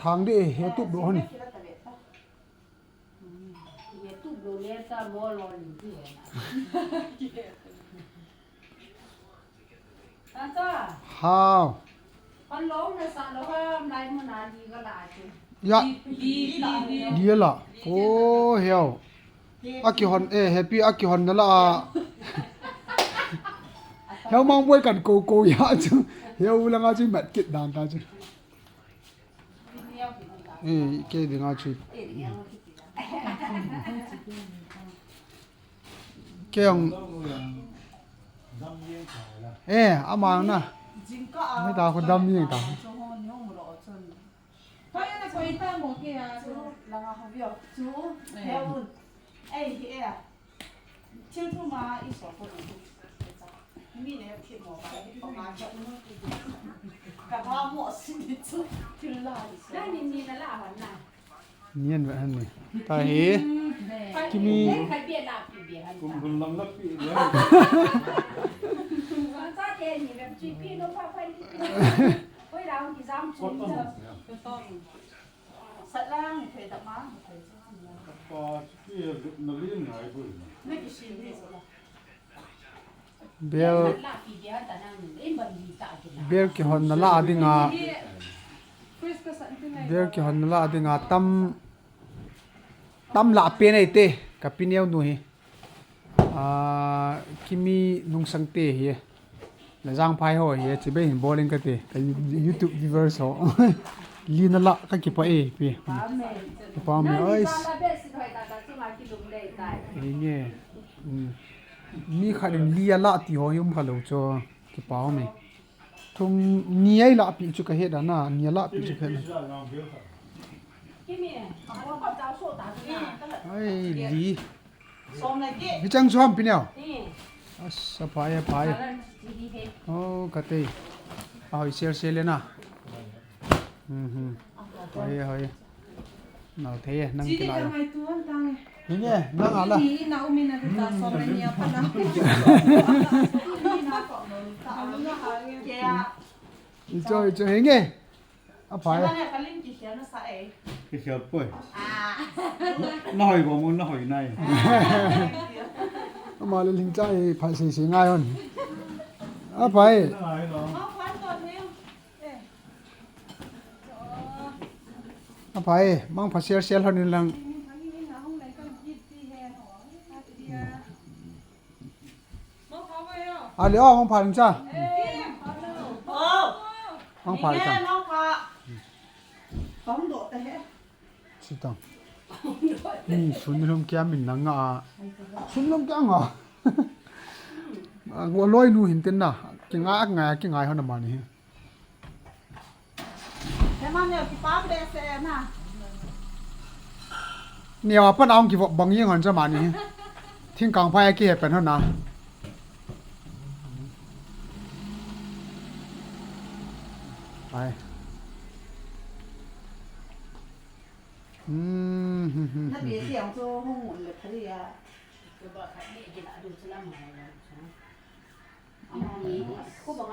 ทางดิเฮตุบโดนฮาวพันล้มในสระแล้วก็ลายมันดีก็ลายยะดีละโอ้เฮียวอากิฮอนแฮปปี้อากิฮอนนั่นละเฮียวมองไว้กันโกยะจูเฮียวละงาจูแมทกิดดานตาจูเกดิงาจูเกี่ยงอามังนะไม่ตาคนดำยิ่งตาเพราะงั้นคนอีต้าหมดกี่อ่ะแล้วก็เขาบอกจูเฮ้ยบุญที่เชื่อทุ่มมาอีสองคนมีเนี่ยคิดหมอไปประมาณจะกับพ่อหมอสิจูถึงลาดิได้นี่นั่นละวันน่ะเนียนแบบนี้ตาเฮที่มีใครเบียดหลับเบียดคุณลำลับปีเลยจ้าเจนี่แบบจีพีน้องพ่อไปเฮ้ยเราที่ซ้ำชุดก็ต้องสัตว์ล่างเคยตัดม้าเคยซ้ำปอที่นลีนหายไปไม่กี่ชิ้นที่สุดเบลki hon na la adinga bel ki hon na la adinga tam la pe nei te ka pineu nu hi kimi nung sang te hi la jang phai ho hi chi be hin bowling ka te ka youtube viewers ho li na la ka ki pa pe pa me oi nge mi kharin lia la ti ho yum khalo cho ki pao me thum niai la pi chu ka he da na nia la pi chu ka na ai li mi chang chom pi neo sa phai oh ka te ai share le na hoi nào thế nâng cái lạiนี่เนี่ยนั่งอะไรน้าอุมินาดูตาสอนเนียพันนะ이쪽 행해 아 봐요 cái khép bơi nói của muốn nói này mà lên linh trai phải xì ngay hơn à phải à phải mang phải share hơn nên là à liệu mang phải linh trai mang phải cả chỉ tao xuân hôm kia mình nắng xuân hôm kia ngà ngồi lôi nu hình tên nào cái ngã hơn là mà này nhiều bạn ông kịp bằng những hơn cho mà này thiên càng phải kiaเป็นhơn nàoไปนั่นเดี๋ยวเสียงโซ่ห้องหมุนเลยเขาเรียกก็บอกใครเนี่ยจะดูสลัมอะไรนะอ๋อนี้คู่บอกงาน